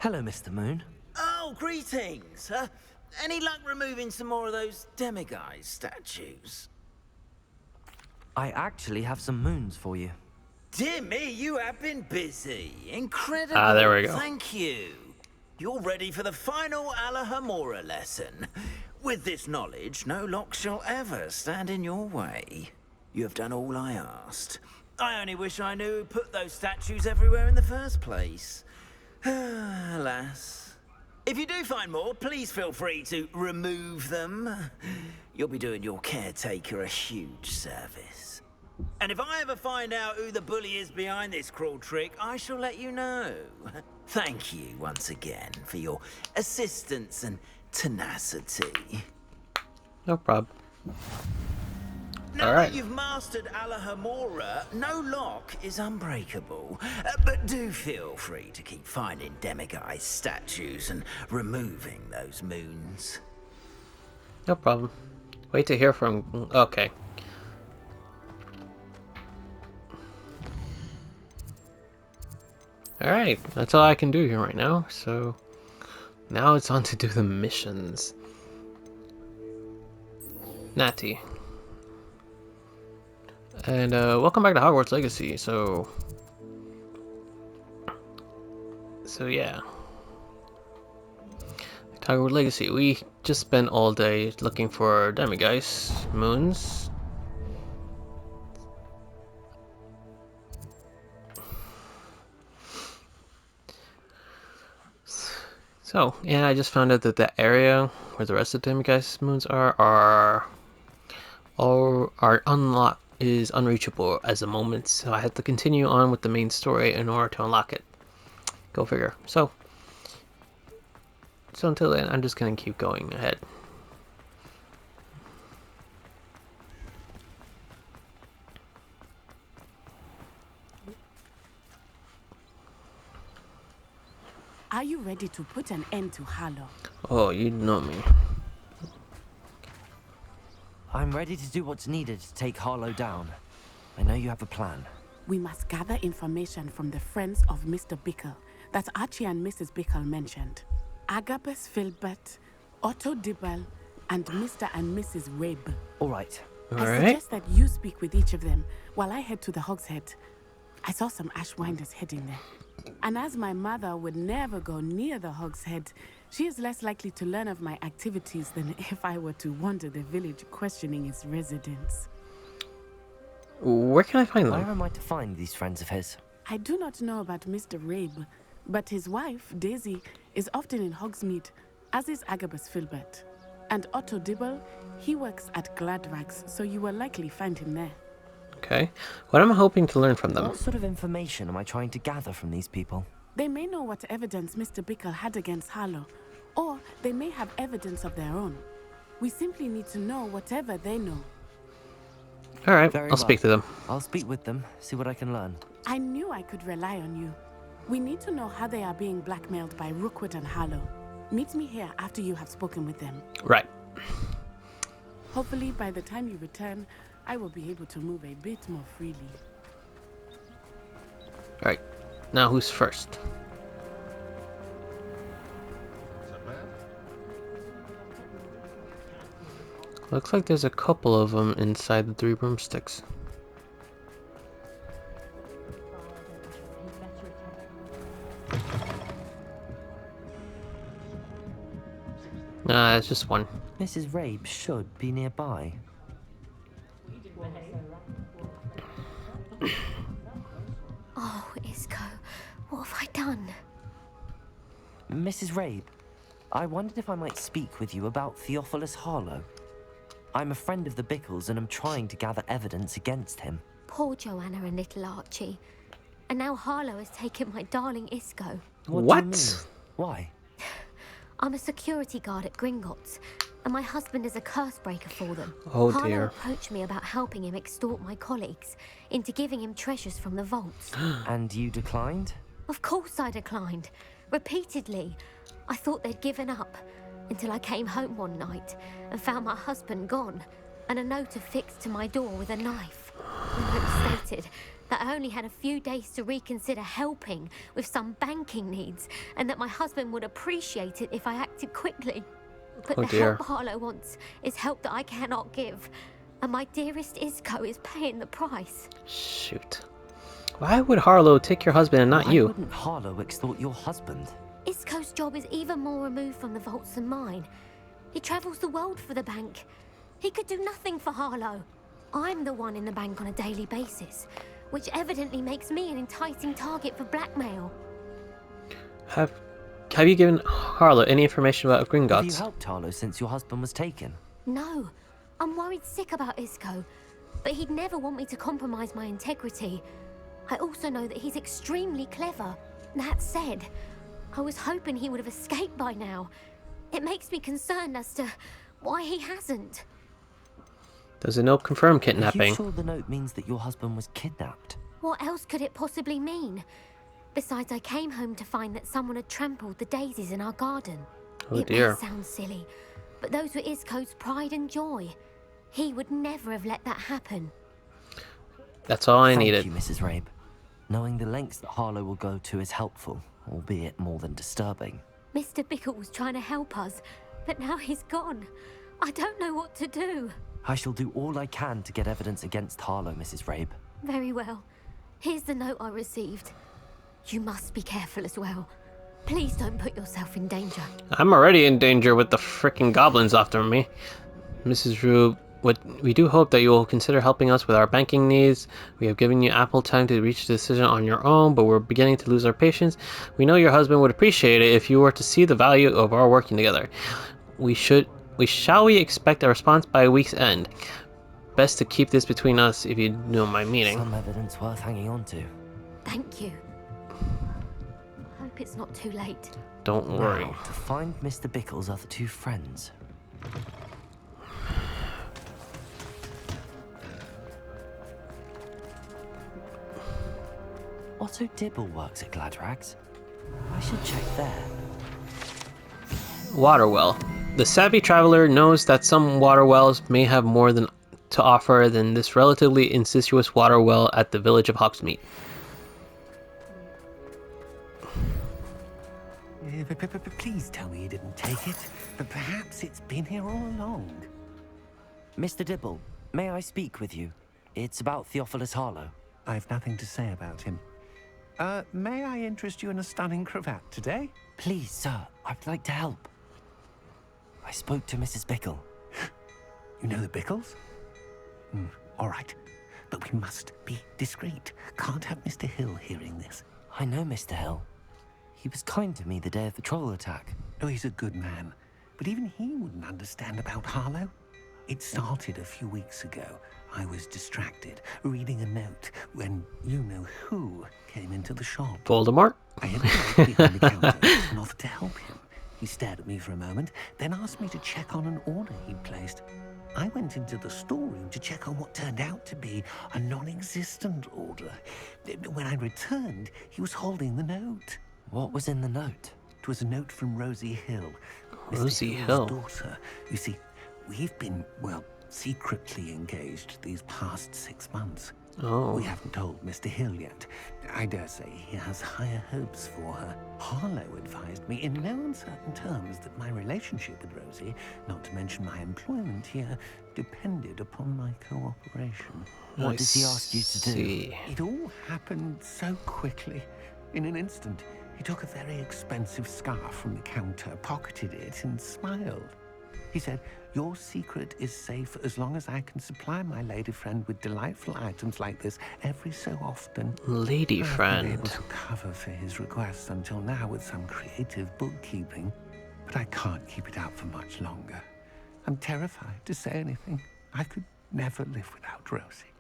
Hello, Mr. Moon. Oh, greetings. Any luck removing some more of those demiguise statues? I actually have some moons for you. Dear me, you have been busy. Incredible. Ah, there we go. Thank you. You're ready for the final Alahamora lesson. With this knowledge, no lock shall ever stand in your way. You have done all I asked. I only wish I knew who put those statues everywhere in the first place. Alas. If you do find more, please feel free to remove them. You'll be doing your caretaker a huge service. And if I ever find out who the bully is behind this cruel trick, I shall let you know. Thank you once again for your assistance and tenacity. No problem. Now Alright. that you've mastered Alahamora, no lock is unbreakable. But do feel free to keep finding demiguise statues and removing those moons. No problem. Wait to hear from... Okay. Alright, that's all I can do here right now, so... Now it's on to do the missions. Natty. And welcome back to Hogwarts Legacy, so yeah. Hogwarts Legacy, we just spent all day looking for demiguise moons. So, yeah, I just found out that the area where the rest of the demiguise moons are unlocked, is unreachable as a moment, so I have to continue on with the main story in order to unlock it. Go figure. So until then, I'm just gonna keep going ahead. Are you ready to put an end to Harlow? Oh, you know me. I'm ready to do what's needed to take Harlow down. I know you have a plan. We must gather information from the friends of Mr. Bickle that Archie and Mrs. Bickle mentioned. Agabus Filbert, Otto Dibble, and Mr. and Mrs. Rabe. All right. I suggest that you speak with each of them while I head to the Hogshead. I saw some Ashwinders heading there. And as my mother would never go near the Hogshead, she is less likely to learn of my activities than if I were to wander the village questioning its residents. Where can I find them? Where am I to find these friends of his? I do not know about Mr. Rabe, but his wife, Daisy, is often in Hogsmeade, as is Agabus Filbert. And Otto Dibble, he works at Gladrags, so you will likely find him there. Okay. What am I hoping to learn from them? What sort of information am I trying to gather from these people? They may know what evidence Mr. Bickle had against Harlow, or they may have evidence of their own. We simply need to know whatever they know. Alright, Very I'll well. speak to them. I'll speak with them, see what I can learn. I knew I could rely on you. We need to know how they are being blackmailed by Rookwood and Harlow. Meet me here after you have spoken with them. Right. Hopefully, by the time you return, I will be able to move a bit more freely. Alright. Now who's first? Looks like there's a couple of them inside the three broomsticks. Nah, it's just one. Mrs. Rabe should be nearby. Oh, Isco, what have I done? Mrs. Rabe, I wondered if I might speak with you about Theophilus Harlow. I'm a friend of the Bickles and I'm trying to gather evidence against him. Poor Joanna and little Archie. And now Harlow has taken my darling Isco. What? Do you mean? Why? I'm a security guard at Gringotts, and my husband is a curse breaker for them. Oh Harlow dear. approached me about helping him extort my colleagues into giving him treasures from the vaults. And you declined? Of course I declined. Repeatedly. I thought they'd given up, until I came home one night and found my husband gone, and a note affixed to my door with a knife. The note stated that I only had a few days to reconsider helping with some banking needs, and that my husband would appreciate it if I acted quickly. But Oh the dear. help Harlow wants is help that I cannot give, and my dearest Isco is paying the price. Shoot. Why would Harlow take your husband and not Why you? wouldn't Harlow extort your husband? Isco's job is even more removed from the vaults than mine. He travels the world for the bank. He could do nothing for Harlow. I'm the one in the bank on a daily basis, which evidently makes me an enticing target for blackmail. Have you given Harlow any information about Have you Gringotts? helped Harlow since your husband was taken? No, I'm worried sick about Isco, but he'd never want me to compromise my integrity. I also know that he's extremely clever. That said, I was hoping he would have escaped by now. It makes me concerned as to why he hasn't. Does the note confirm Are kidnapping? you sure the note means that your husband was kidnapped? What else could it possibly mean? Besides, I came home to find that someone had trampled the daisies in our garden. Oh It dear. may sound silly, but those were Isco's pride and joy. He would never have let that happen. That's all I Thank needed. you, Mrs. Rabe. Knowing the lengths that Harlow will go to is helpful, albeit more than disturbing. Mr. Bickle was trying to help us, but now he's gone. I don't know what to do. I shall do all I can to get evidence against Harlow, Mrs. Rabe. Very well. Here's the note I received. You must be careful as well. Please don't put yourself in danger. I'm already in danger with the frickin' goblins after me. Mrs. Rube, we do hope that you will consider helping us with our banking needs. We have given you ample time to reach a decision on your own, but we're beginning to lose our patience. We know your husband would appreciate it if you were to see the value of our working together. Shall we expect a response by week's end? Best to keep this between us, if you know my meaning. Some evidence worth hanging on to. Thank you. Hope it's not too late. Don't worry. Now, to find Mr. Bickle's other two friends. Otto Dibble works at Gladrags. I should check there. Water well. The savvy traveler knows that some water wells may have more than to offer than this relatively incestuous water well at the village of Hogsmeade. Please tell me you didn't take it. But perhaps it's been here all along. Mr. Dibble, may I speak with you? It's about Theophilus Harlow. I've nothing to say about him. May I interest you in a stunning cravat today? Please, sir, I'd like to help. I spoke to Mrs. Bickle. You know the Bickles? All right. But we must be discreet. Can't have Mr. Hill hearing this. I know Mr. Hill. He was kind to me the day of the troll attack. Oh, he's a good man. But even he wouldn't understand about Harlow. It started a few weeks ago. I was distracted, reading a note, when you-know-who came into the shop. Voldemort? I had to wait behind the counter and offered to help him. He stared at me for a moment, then asked me to check on an order he'd placed. I went into the storeroom to check on what turned out to be a non-existent order. When I returned, he was holding the note. What was in the note? It was a note from Rosie Hill. Rosie Mr. Hill? Hill's daughter. You see, we've been, well, secretly engaged these past 6 months. Oh. We haven't told Mr. Hill yet. I dare say he has higher hopes for her. Harlow advised me in no uncertain terms that my relationship with Rosie, not to mention my employment here, depended upon my cooperation. What does he ask you to do? see. It all happened so quickly. In an instant, he took a very expensive scarf from the counter, pocketed it, and smiled. He said, "Your secret is safe as long as I can supply my lady friend with delightful items like this every so often." Lady I've been friend. able to cover for his requests until now with some creative bookkeeping, but I can't keep it up for much longer. I'm terrified to say anything. I could never live without Rosie.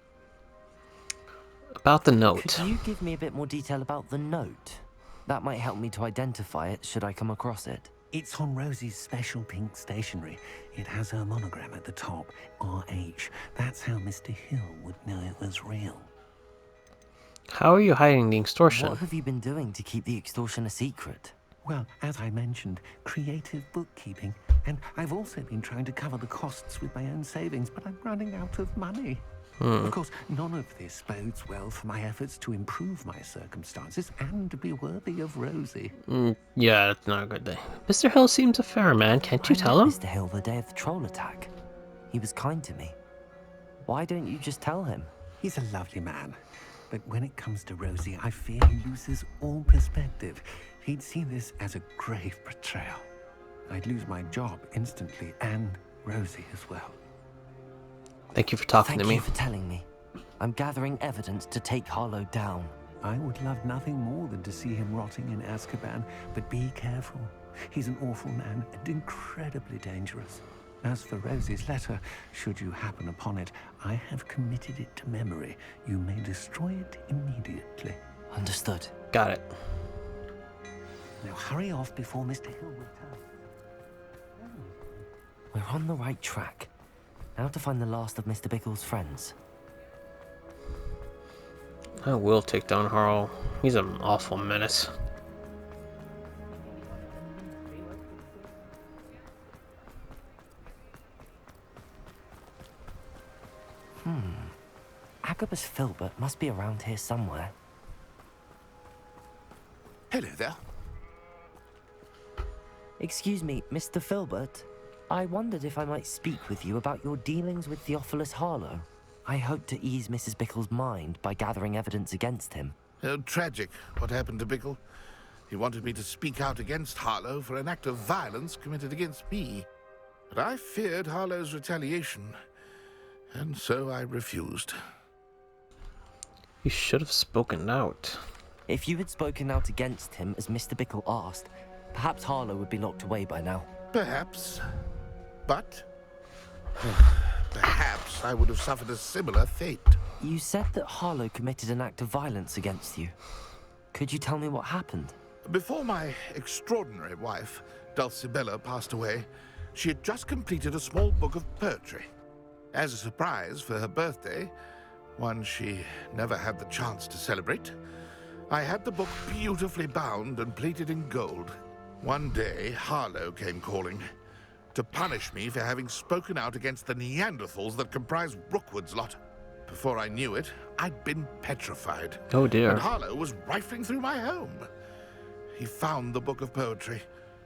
About the note. Could you give me a bit more detail about the note? That might help me to identify it should I come across it. It's on Rosie's special pink stationery. It has her monogram at the top, RH. That's how Mr. Hill would know it was real. How are you hiding the extortion? What have you been doing to keep the extortion a secret? Well, as I mentioned, creative bookkeeping. And I've also been trying to cover the costs with my own savings, but I'm running out of money. Of course, none of this bodes well for my efforts to improve my circumstances and to be worthy of Rosie. Yeah, that's not a good thing. Mr. Hill seems a fair man. Can't you I tell met him? Mr. Hill the day of the troll attack. He was kind to me. Why don't you just tell him? He's a lovely man, but when it comes to Rosie, I fear he loses all perspective. He'd see this as a grave betrayal. I'd lose my job instantly, and Rosie as well. Thank you for talking Thank to me. you for telling me. I'm gathering evidence to take Harlow down. I would love nothing more than to see him rotting in Azkaban, but be careful. He's an awful man and incredibly dangerous. As for Rosie's letter, should you happen upon it, I have committed it to memory. You may destroy it immediately. Understood. Got it. Now hurry off before Mr. Hill returns. We're on the right track. Now to find the last of Mr. Bickle's friends. I will take down Harlow. He's an awful menace. Agabus Filbert must be around here somewhere. Hello there. Excuse me, Mr. Filbert. I wondered if I might speak with you about your dealings with Theophilus Harlow. I hope to ease Mrs. Bickle's mind by gathering evidence against him. Tragic, what happened to Bickle. He wanted me to speak out against Harlow for an act of violence committed against me. But I feared Harlow's retaliation, and so I refused. You should have spoken out. If you had spoken out against him as Mr. Bickle asked, perhaps Harlow would be locked away by now. Perhaps. But perhaps I would have suffered a similar fate. You said that Harlow committed an act of violence against you. Could you tell me what happened? Before my extraordinary wife, Dulcibella, passed away, she had just completed a small book of poetry. As a surprise for her birthday, one she never had the chance to celebrate, I had the book beautifully bound and plated in gold. One day, Harlow came calling to punish me for having spoken out against the Neanderthals that comprise Rookwood's lot. Before I knew it, I'd been petrified. Oh dear. And Harlow was rifling through my home. He found the book of poetry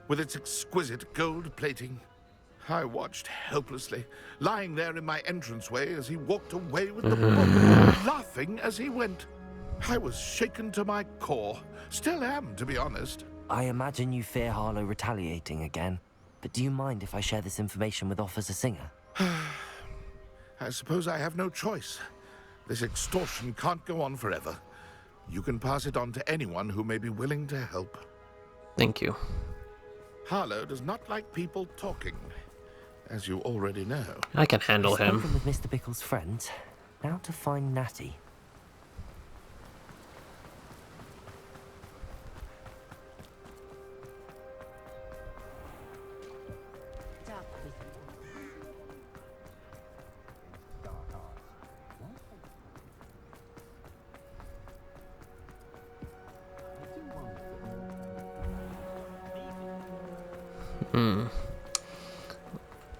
with its exquisite gold plating. I watched helplessly, lying there in my entranceway as he walked away with the book, laughing as he went. I was shaken to my core. Still am, to be honest. I imagine you fear Harlow retaliating again, but do you mind if I share this information with Officer Singer? I suppose I have no choice. This extortion can't go on forever. You can pass it on to anyone who may be willing to help. Thank you. Harlow does not like people talking, as you already know. I can handle I've him. spoken with Mr. Bickle's friends. Now to find Natty.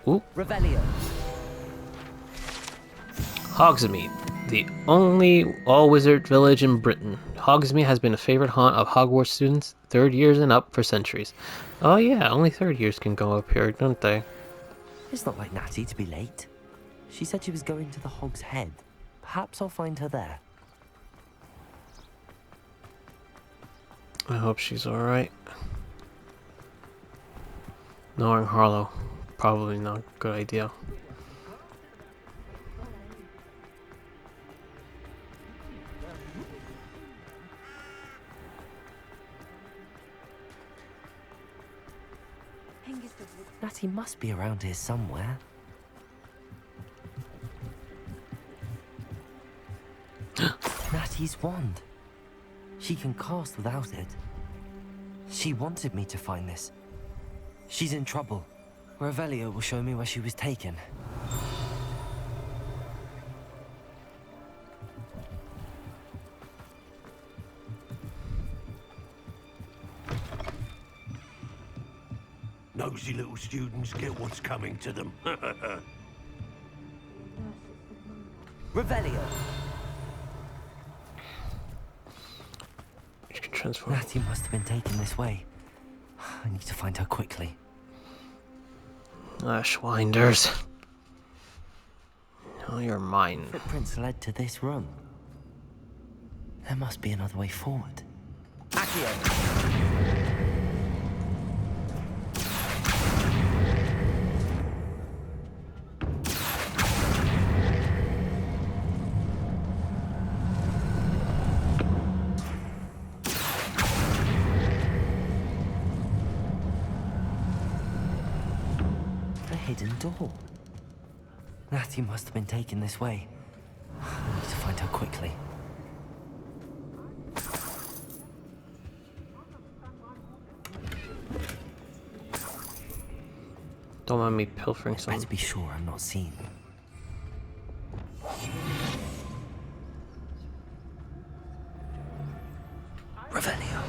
Oop. Revelio. Hogsmeade, the only all-wizard village in Britain. Hogsmeade has been a favorite haunt of Hogwarts students, third years and up, for centuries. Oh yeah, only third years can go up here, don't they? It's not like Natty to be late. She said she was going to the Hog's Head. Perhaps I'll find her there. I hope she's alright. Knowing Harlow, probably not a good idea. Natty must be around here somewhere. Natty's wand. She can cast without it. She wanted me to find this. She's in trouble. Revelio will show me where she was taken. Nosy little students get what's coming to them. Revelio. You can transform. Natty must have been taken this way. I need to find her quickly. Schwinders. Oh, you're mine. Footprints led to this room. There must be another way forward. Accio. A hidden door. Natty must have been taken this way. I need to find her quickly. Don't mind me pilfering Better something. be sure I'm not seen. Revelio.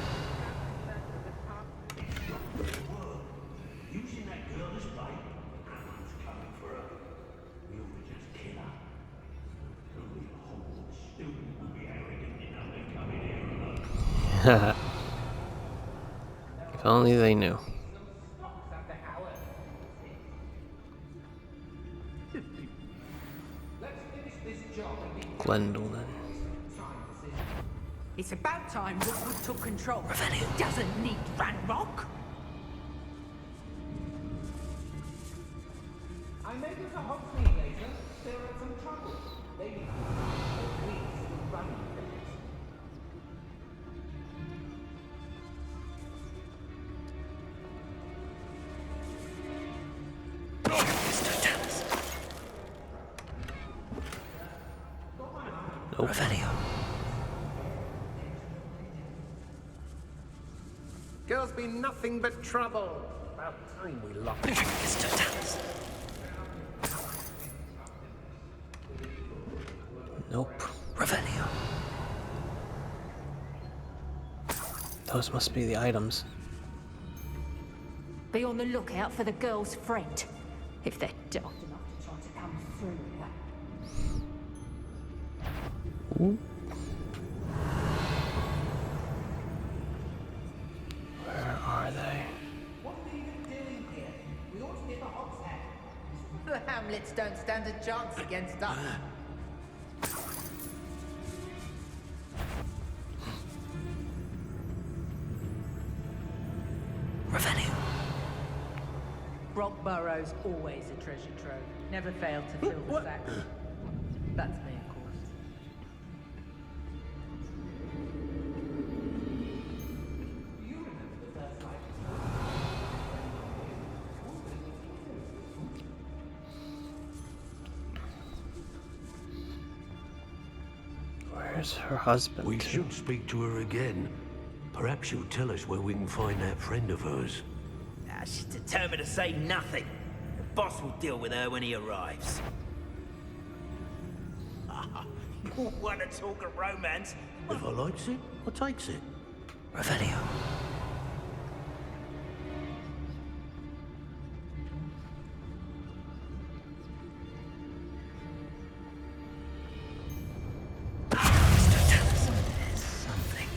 Using that girl as bait. Anyone's coming for her. We'll just kill her. Only a Hogwarts student would be arrogant enough to come in here alone. If only they knew. Gwendolyn. It's about time Rookwood took control. Revelio. It doesn't need Ranrock. I made it to Hogsmeade later. There are some trouble. They need weeks to run things. Nope. Revelio. Girl's been nothing but trouble. About time we locked it. Nope. Revelio. Those must be the items. Be on the lookout for the girl's friend. If they're daft enough to try to come through here. Ooh. Where are they? What are you doing here? We ought to get the Hogshead. The Hamlets don't stand a chance against us. Revelio. Rockburrow's always a treasure trove. Never failed to fill the sacks. That's me, of course. You remember the first night? Where's her husband? We should speak to her again. Perhaps she'll tell us where we can find that friend of hers. She's determined to say nothing. The boss will deal with her when he arrives. Want to talk of romance? If I likes it, I takes it. Revelio. Something.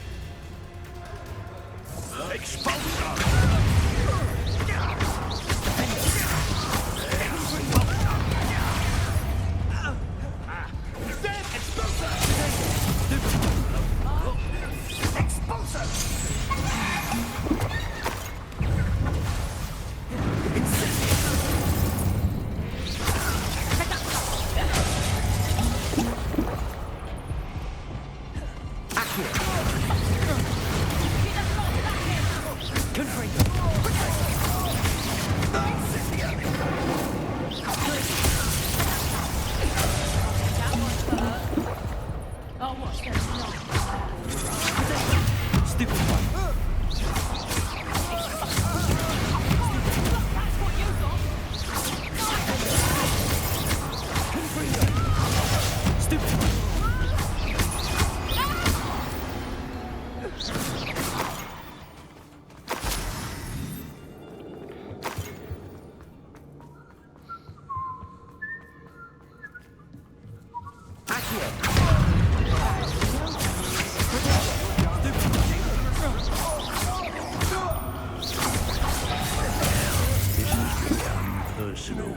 arsenal.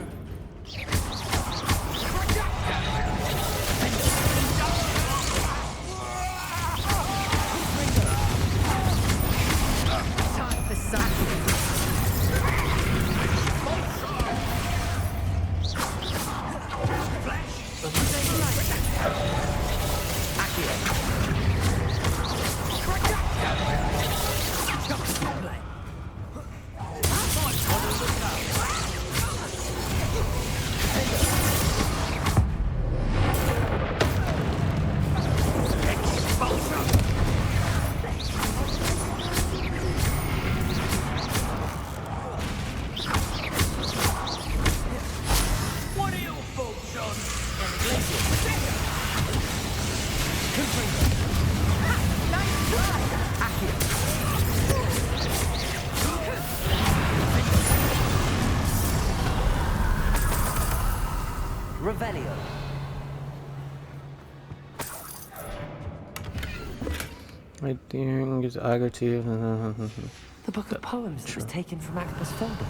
Time for something. What are your thoughts on Revelio. My dear is eager to. The book of poems that was taken from Agabus Filbert.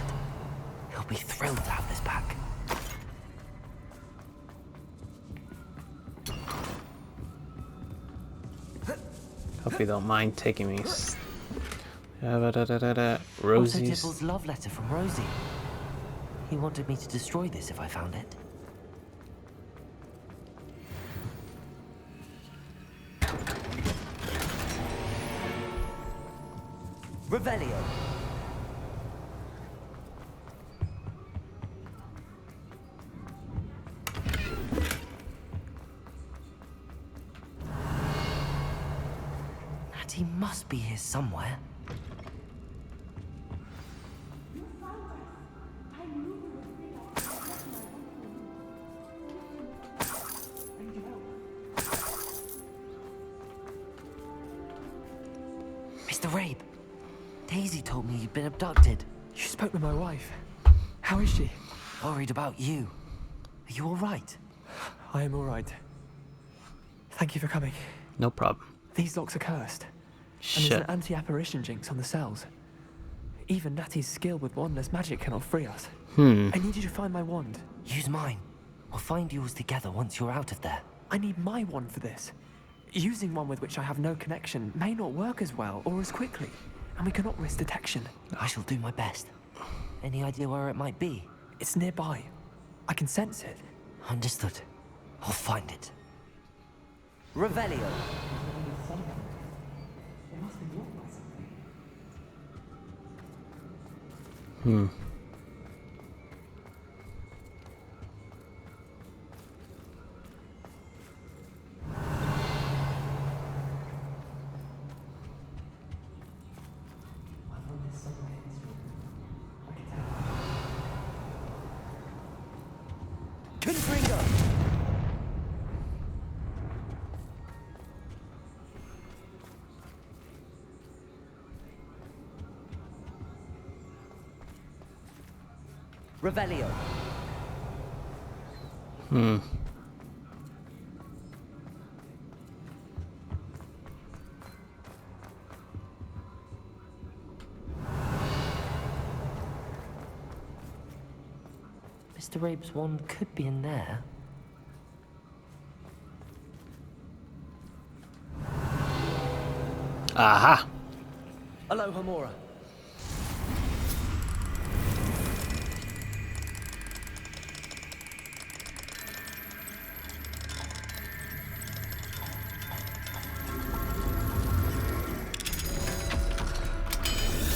He'll be thrilled to have this back. Hope you don't mind taking me. Also Rosie's. Dibble's love letter from Rosie. He wanted me to destroy this if I found it. Revelio. Natty must be here somewhere. Mr. Rabe, Daisy told me you'd been abducted. You spoke with my wife. How is she? Worried about you. Are you all right? I am all right. Thank you for coming. No problem. These locks are cursed. And Shit. there's an anti-apparition jinx on the cells. Even Natty's skill with wandless magic cannot free us. I need you to find my wand. Use mine. We'll find yours together once you're out of there. I need my wand for this. Using one with which I have no connection may not work as well or as quickly, and we cannot risk detection. I shall do my best. Any idea where it might be? It's nearby. I can sense it. Understood. I'll find it. Revelio. Confringo. Revelio. Mr. Rabe's wand could be in there. Aha! Hello, Hamura.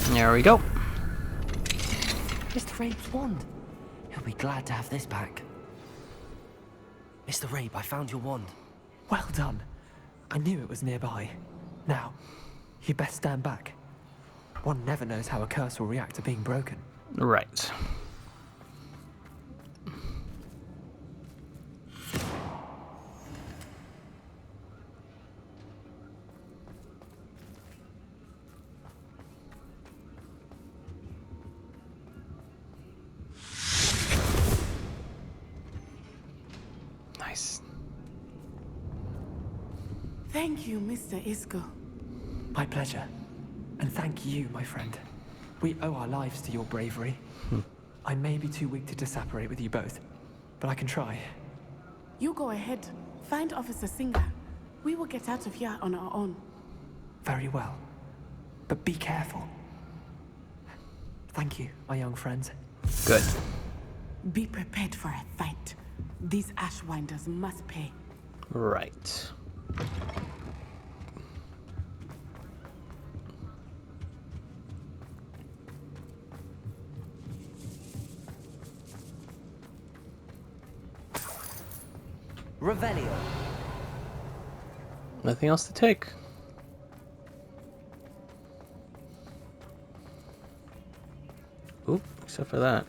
There we go. Mr. Rabe's wand. He'll be glad to have this back. Mr. Rabe, I found your wand. Well done. I knew it was nearby. Now, you best stand back. One never knows how a curse will react to being broken. Right. Nice. Thank you, Mr. Isco. My pleasure. And thank you, my friend. We owe our lives to your bravery. I may be too weak to disapparate with you both, but I can try. You go ahead. Find Officer Singer. We will get out of here on our own. Very well. But be careful. Thank you, my young friends. Good. Be prepared for a fight. These Ashwinders must pay. Right. Revelio. Nothing else to take. Oop, except for that.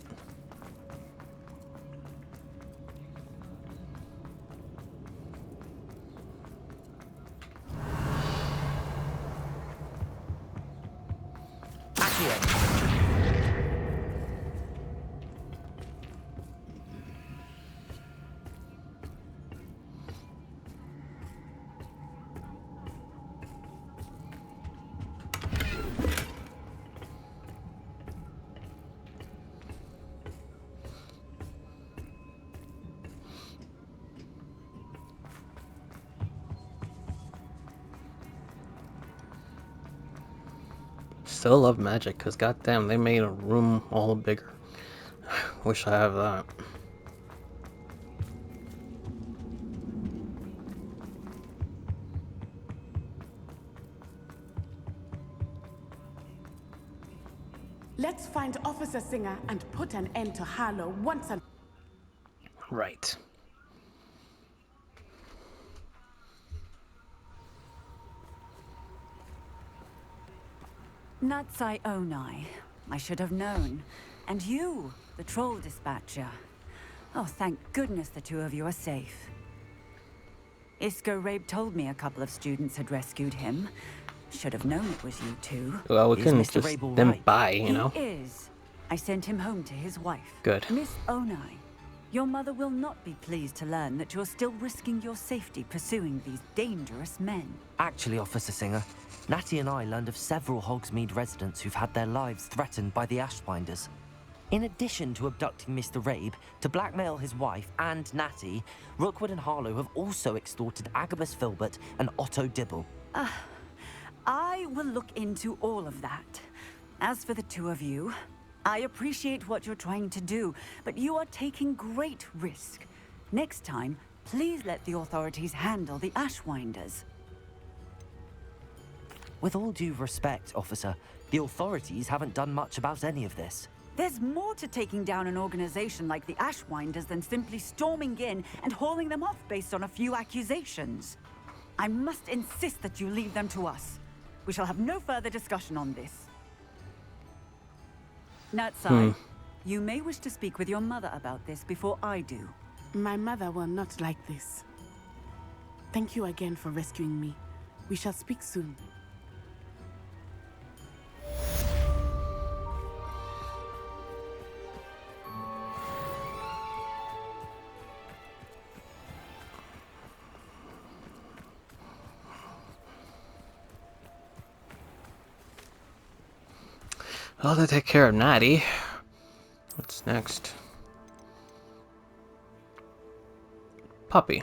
Still love magic, because goddamn, they made a room all bigger. Wish I have that. Let's find Officer Singer and put an end to Harlow once and... Right. Natsai Onai. I should have known. And you, the troll dispatcher. Oh, thank goodness the two of you are safe. Isco Rabe told me a couple of students had rescued him. Should have known it was you two. Well, we Is couldn't Mr. just Rabel them right? by, you know? He is. I sent him home to his wife. Good. Miss Onai, your mother will not be pleased to learn that you're still risking your safety pursuing these dangerous men. Actually, Officer Singer, Natty and I learned of several Hogsmeade residents who've had their lives threatened by the Ashwinders. In addition to abducting Mr. Rabe to blackmail his wife and Natty, Rookwood and Harlow have also extorted Agabus Filbert and Otto Dibble. I will look into all of that. As for the two of you, I appreciate what you're trying to do, but you are taking great risk. Next time, please let the authorities handle the Ashwinders. With all due respect, officer, the authorities haven't done much about any of this. There's more to taking down an organization like the Ashwinders than simply storming in and hauling them off based on a few accusations. I must insist that you leave them to us. We shall have no further discussion on this. Natsai, you may wish to speak with your mother about this before I do. My mother will not like this. Thank you again for rescuing me. We shall speak soon. Well, to take care of Natty. What's next? Puppy.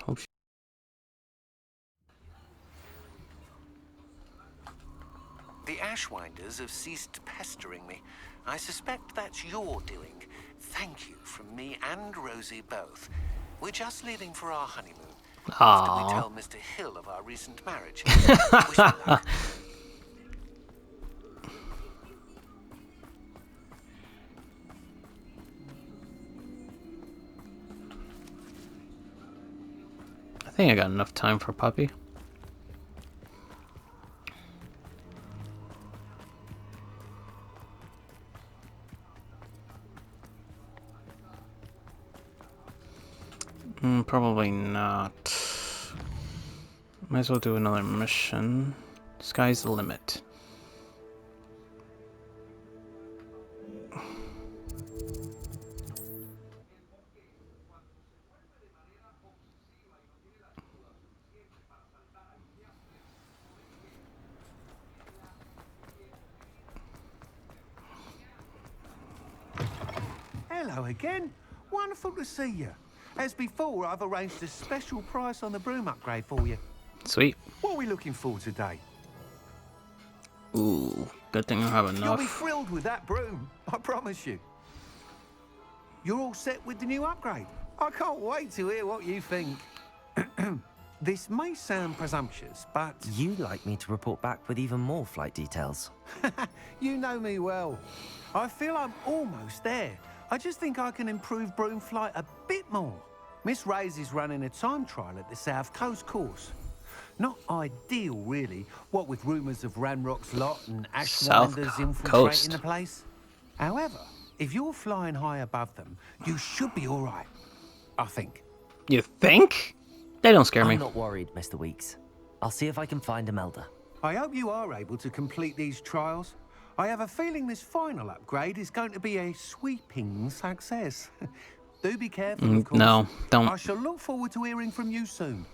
Hope she... The Ashwinders have ceased pestering me. I suspect that's your doing. Thank you from me and Rosie both. We're just leaving for our honeymoon. After we tell Mr. Hill of our recent marriage. Wish me luck. I think I got enough time for Puppy. Probably not. Might as well do another mission. Sky's the limit. hello again. Wonderful to see you. As before, I've arranged a special price on the broom upgrade for you. Sweet. What are we looking for today? Ooh, good thing I have You'll be enough. thrilled with that broom, I promise you. You're all set with the new upgrade. I can't wait to hear what you think. This may sound presumptuous, but... You'd like me to report back with even more flight details. You know me well. I feel I'm almost there. I just think I can improve broom flight a bit more. Miss Reyes is running a time trial at the South Coast course. Not ideal, really, what with rumours of Ranrock's lot and Ashwinders infiltrating the place. However, if you're flying high above them, you should be all right, I think. You think? They don't scare me. I'm not worried, Mr. Weeks. I'll see if I can find Imelda. I hope you are able to complete these trials. I have a feeling this final upgrade is going to be a sweeping success. Do be careful, of course. No, don't. I shall look forward to hearing from you soon.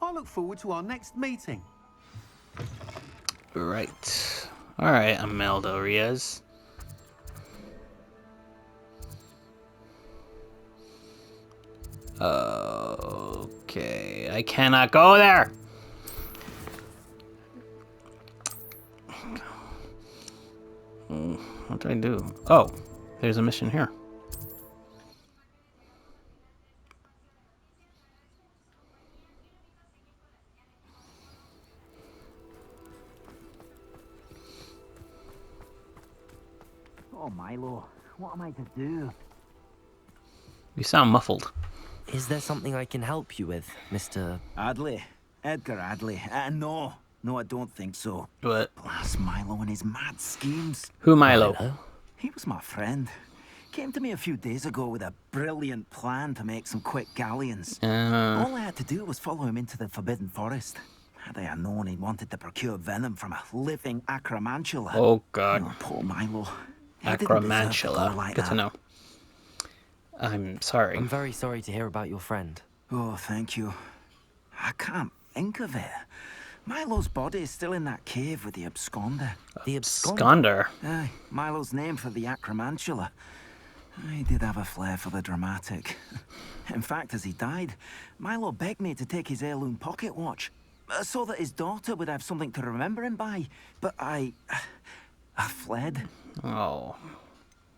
I look forward to our next meeting. Right. Alright, Imelda Reyes. Okay, I cannot go there! What do I do? Oh, there's a mission here. Oh, Milo, what am I to do? You sound muffled. Is there something I can help you with, Mr. Adley? Edgar Adley? No, I don't think so. What? Blast Milo and his mad schemes. Who Milo? He was my friend. Came to me a few days ago with a brilliant plan to make some quick galleons. All I had to do was follow him into the Forbidden Forest. Had I known he wanted to procure venom from a living acromantula. Oh, God. Oh, poor Milo. He didn't deserve to go Acromantula. like Good to that. know. I'm sorry. I'm very sorry to hear about your friend. Oh, thank you. I can't think of it. Milo's body is still in that cave with the absconder. The Absconder? Aye, Milo's name for the acromantula. He did have a flair for the dramatic. In fact, as he died, Milo begged me to take his heirloom pocket watch, so that his daughter would have something to remember him by. But I fled. Oh.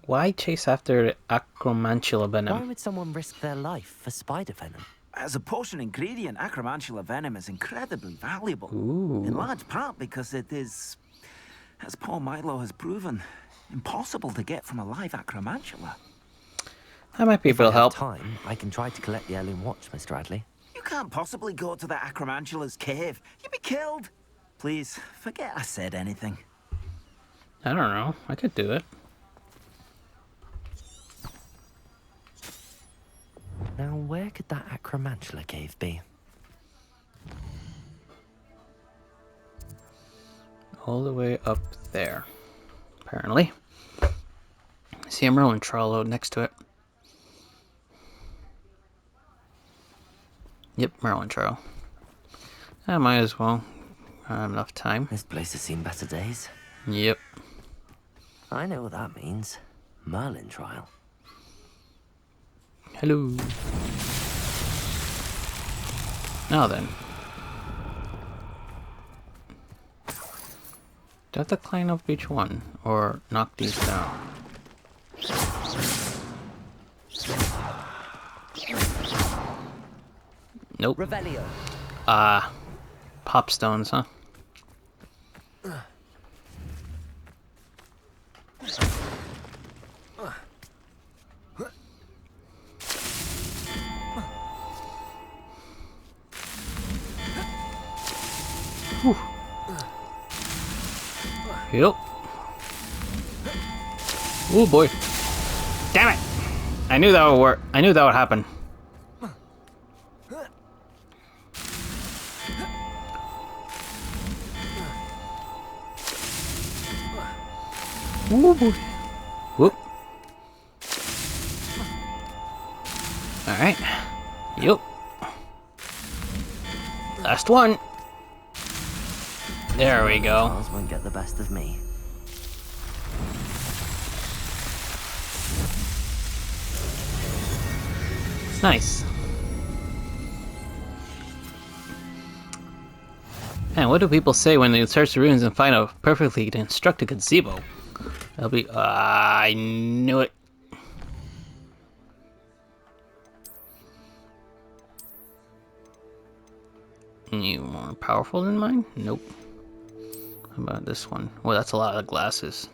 Why chase after acromantula Why venom? would someone risk their life for spider venom? As a potion ingredient, acromantula venom is incredibly valuable. Ooh. In large part because it is, as Paul Milo has proven, impossible to get from a live acromantula. That might be a If I bit of have help. time, I can try to collect the heirloom watch, Mr. Adley. You can't possibly go to the acromantula's cave. You'd be killed. Please, forget I said anything. I don't know. I could do it. Now, where could that acromantula cave be? All the way up there. Apparently. See a Merlin Trollo next to it. Yep, Merlin Trollo. I might as well. I have enough time. This place has seen better days. Yep. I know what that means. Merlin trial. Hello. Now then. Do I have to climb up each one? Or knock these down? Nope. Revelio. Pop stones, huh? Whew. Yep. Oh boy. Damn it! I knew that would work. I knew that would happen. Ooh boy. Whoop. Alright. Yep. Last one. There we go. Charles won't get the best of me. Nice. Man, what do people say when they search the ruins and find a perfectly constructed gazebo? That'll be... I knew it. You more powerful than mine? Nope. How about this one? Well, that's a lot of glasses.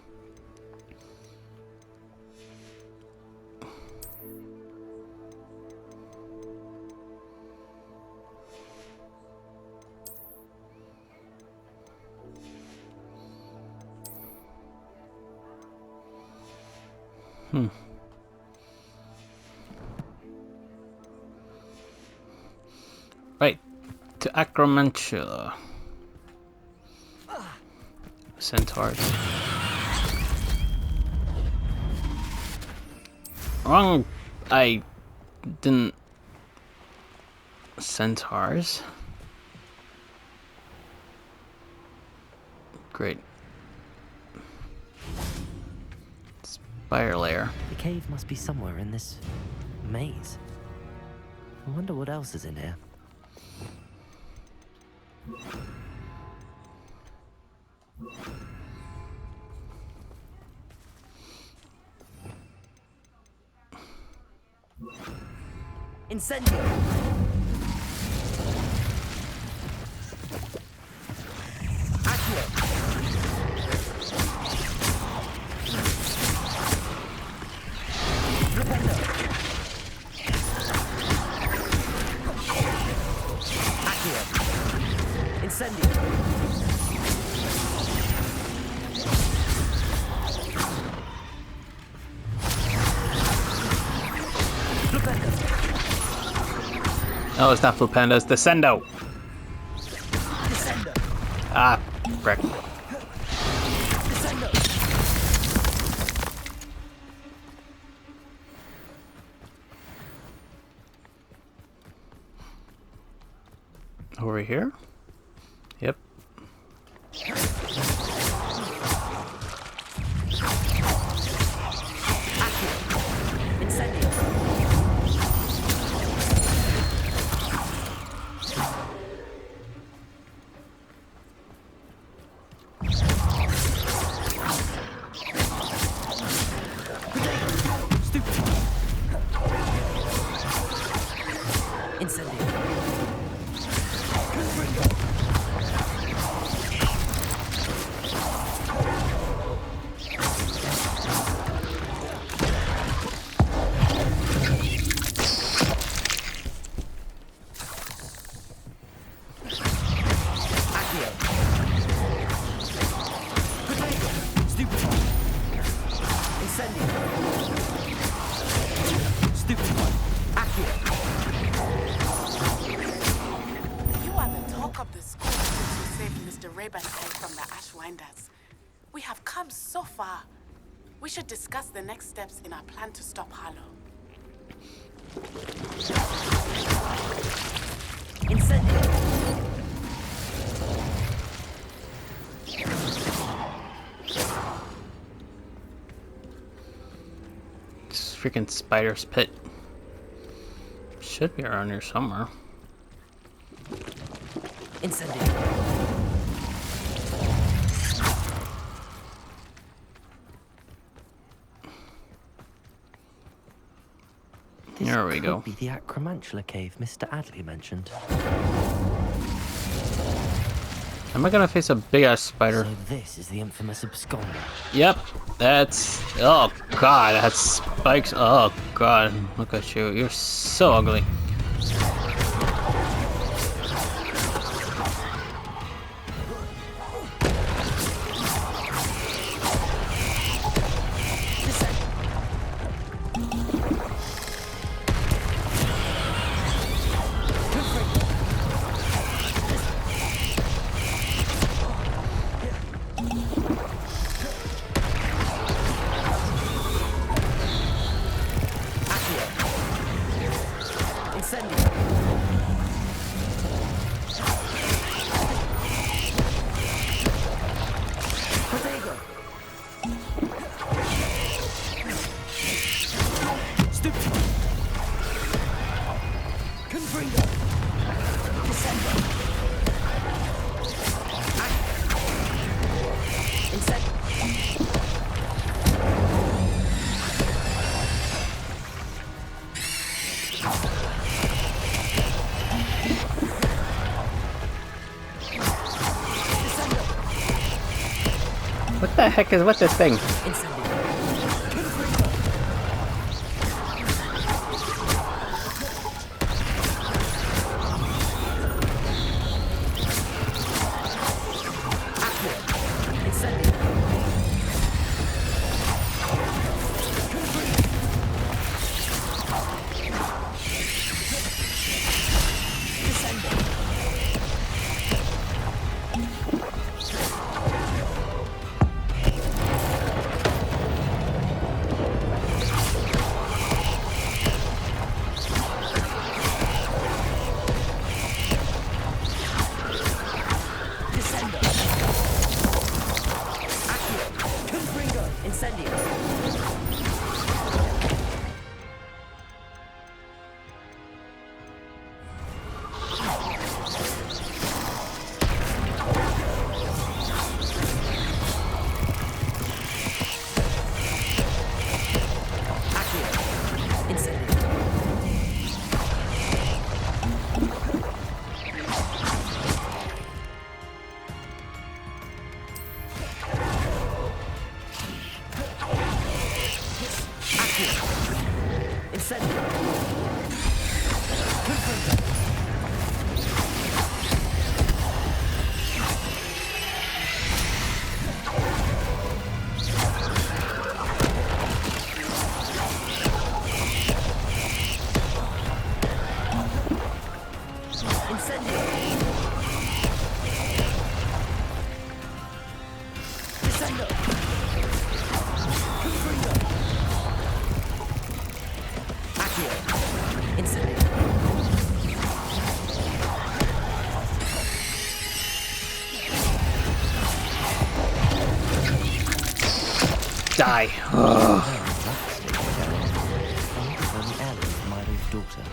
Right. To Acromantula. Centaurs. Wrong. I didn't. Centaurs. Great. Spire layer. The cave must be somewhere in this maze. I wonder what else is in here. Incendio! Accio! Rependo! Accio! Incendio! Oh, it's not Flipendo, it's Descendo. Descendo! Ah, frick. Descendo! Over here? Yep. Incendio! Incendio! Accio! Protego! Stupefy! Incendio! Stupefy! Accio! You are the talk of the school since you saved Mr. Ravenheim from the Ashwinders. We have come so far. We should discuss the next steps in our plan to stop Harlow. Incendio! This freaking spider's pit. Should be around here somewhere. Incendio! This There we go. could be the Acromantula cave Mr. Adley mentioned. Am I gonna face a big ass spider? So this is the infamous absconder. Yep, that's. Oh god, that spikes. Oh god, look at you. You're so ugly. the heck is with this thing? Die. Milo's daughter.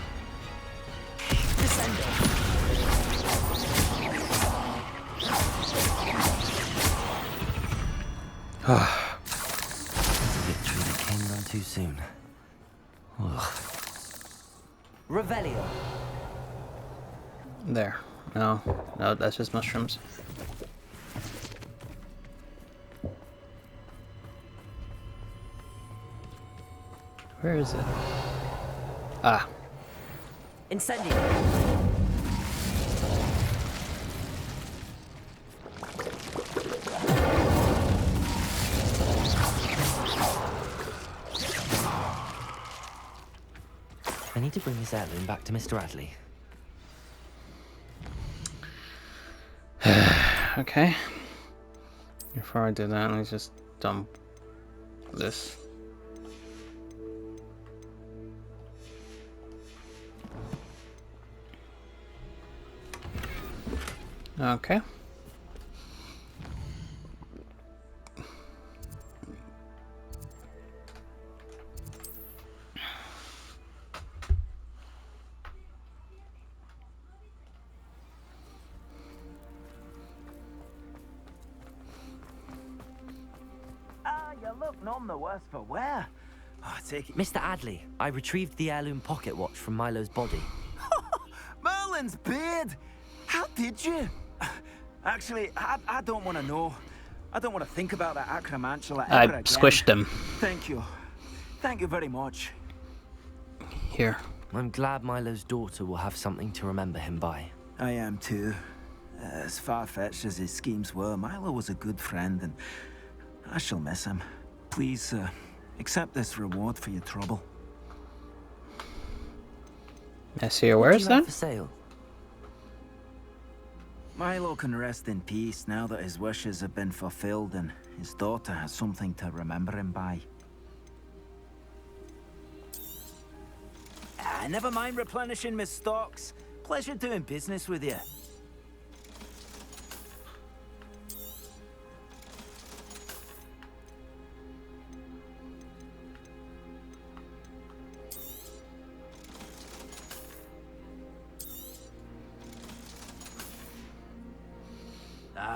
Victory that came none too soon. Ugh. Revelio. There. No, that's just mushrooms. Where is it? Ah. Incendio. I need to bring this heirloom back to Mr. Adley. Okay. Before I do that, let's just dump this. Okay. You look none the worse for wear. Oh, take it. Mr. Adley, I retrieved the heirloom pocket watch from Milo's body. Merlin's beard! How did you? Actually, I don't want to know. I don't want to think about that acromantula ever I again. squished him. Thank you. Thank you very much. Here. I'm glad Milo's daughter will have something to remember him by. I am too. As far-fetched as his schemes were, Milo was a good friend, and I shall miss him. Please, accept this reward for your trouble. I see your wares then? For sale? Milo can rest in peace now that his wishes have been fulfilled and his daughter has something to remember him by. Never mind replenishing my stocks. Pleasure doing business with you.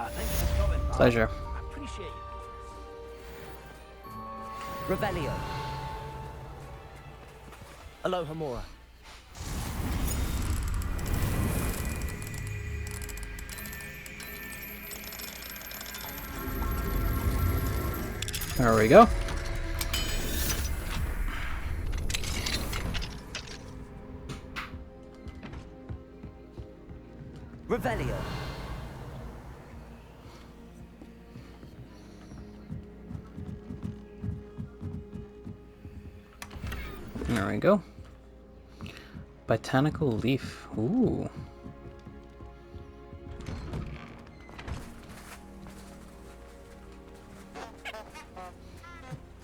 Thank you for coming. Pleasure. I appreciate it. Revelio. Aloha Mora. There we go. Revelio. There we go. Botanical leaf. Ooh.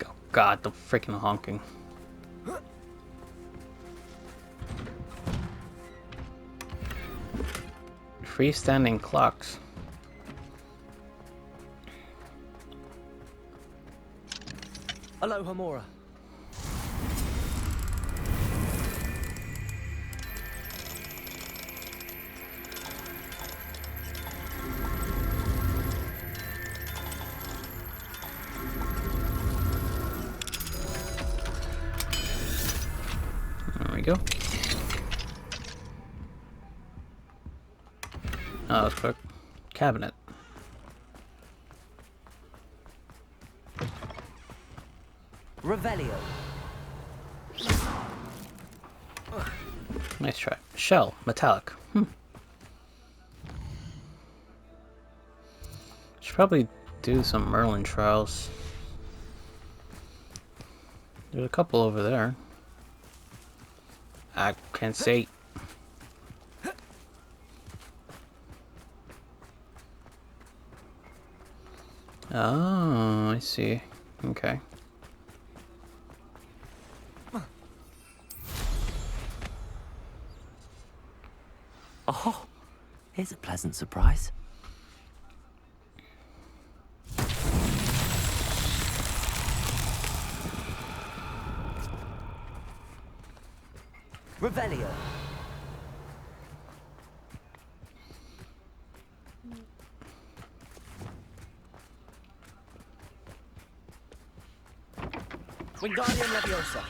Oh God, the freaking honking. Freestanding clocks. Aloha Mora. There we go. Oh, that was quick. Cabinet. Revelio. Nice try. Shell. Metallic. Should probably do some Merlin trials. There's a couple over there. I can't say. Oh, I see. Okay. Oh, here's a pleasant surprise. Revelio. Wingardium Leviosa.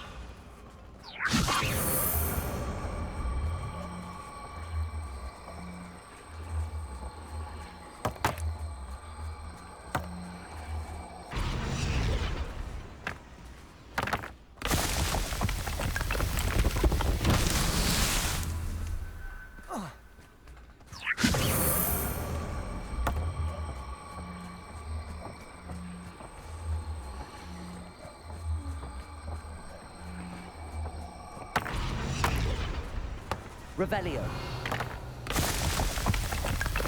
Revelio.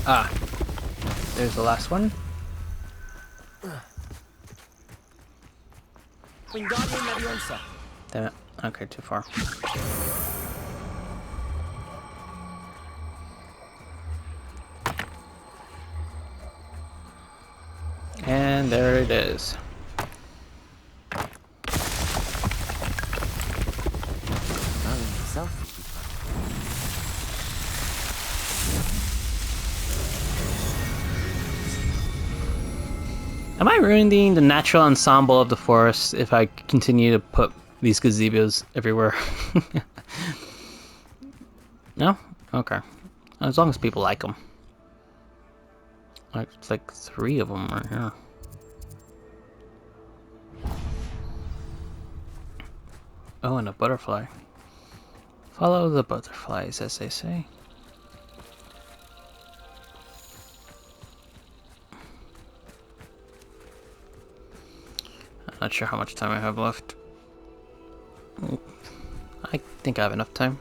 Ah. There's the last one. Wingardium Leviosa. Damn it. Okay, too far. And there it is. Merlin himself would be Am I ruining the natural ensemble of the forest if I continue to put these gazebos everywhere? No? Okay. As long as people like them. Like, it's like 3 of them right here. Oh, and a butterfly. Follow the butterflies, as they say. I'm not sure how much time I have left. I think I have enough time.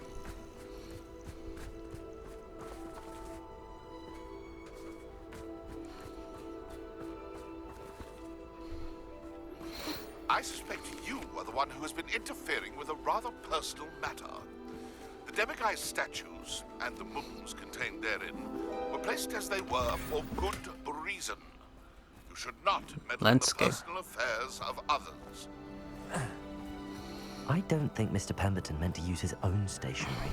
I suspect you are the one who has been interfering with a rather personal matter. The demiguise statues and the moons contained therein were placed as they were for good reason. You should not meddle in the personal affairs of others. I don't think Mr. Pemberton meant to use his own stationery.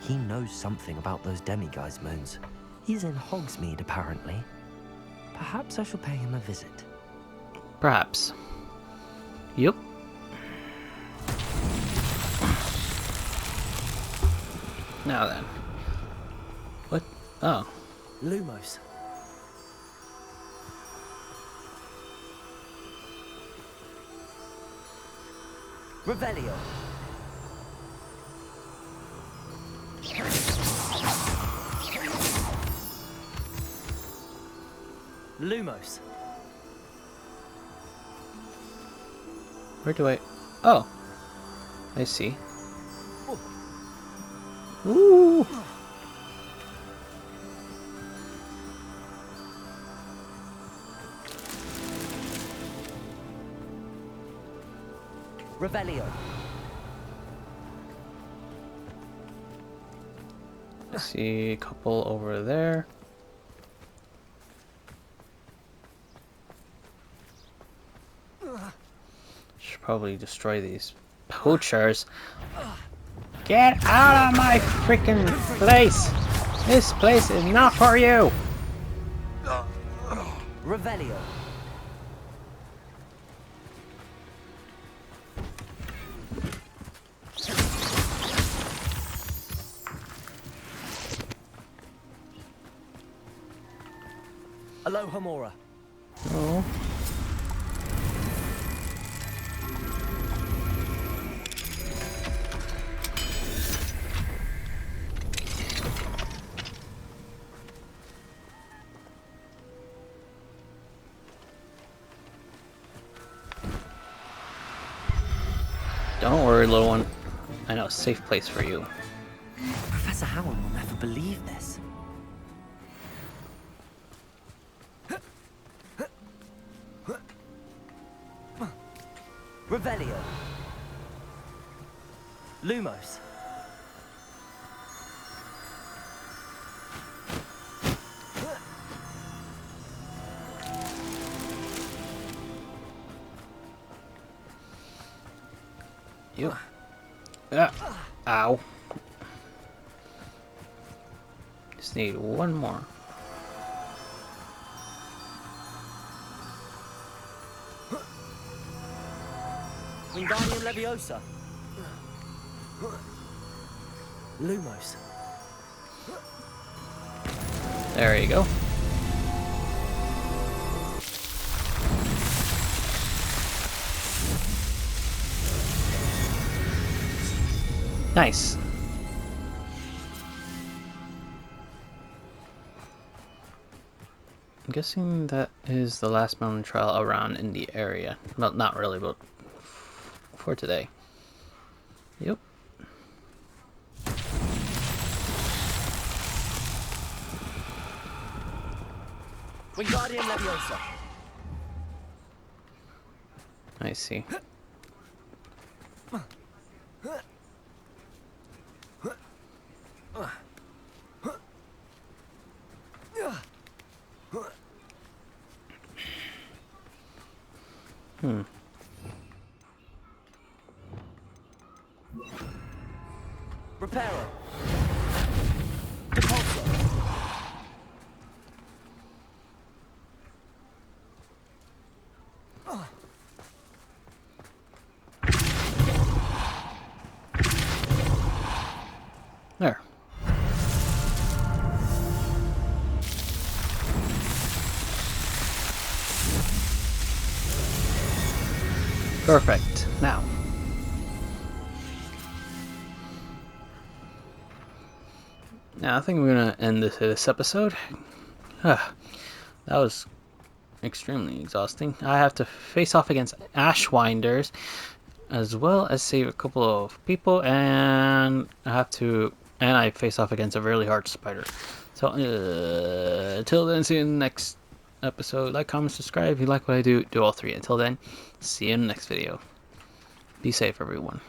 He knows something about those demiguise moons. He's in Hogsmeade, apparently. Perhaps I shall pay him a visit. Perhaps. Yep. Now then. What? Oh. Lumos. Revelio. Lumos. Where do I... Oh. I see. Ooh. Revelio. I see a couple over there. Should probably destroy these poachers. Get out of my freaking place! This place is not for you! Revelio. Aloha Mora. Oh. Don't worry, little one. I know a safe place for you. Professor Howell will never believe this. Revelio. Lumos. You. Ow. Just need one more. Wingardium Leviosa. Lumos. There you go. Nice. I'm guessing that is the last mountain trail around in the area. Well, not really, but for today. Yep. Wingardium Leviosa. I see. Reparo. Depulso. There. Perfect. Now. I think we're gonna end this episode. That was extremely exhausting. I have to face off against Ashwinders, as well as save a couple of people, and I face off against a really hard spider. So until then, see you in the next episode. Like, comment, subscribe if you like what I do. Do all three. Until then, see you in the next video. Be safe, everyone.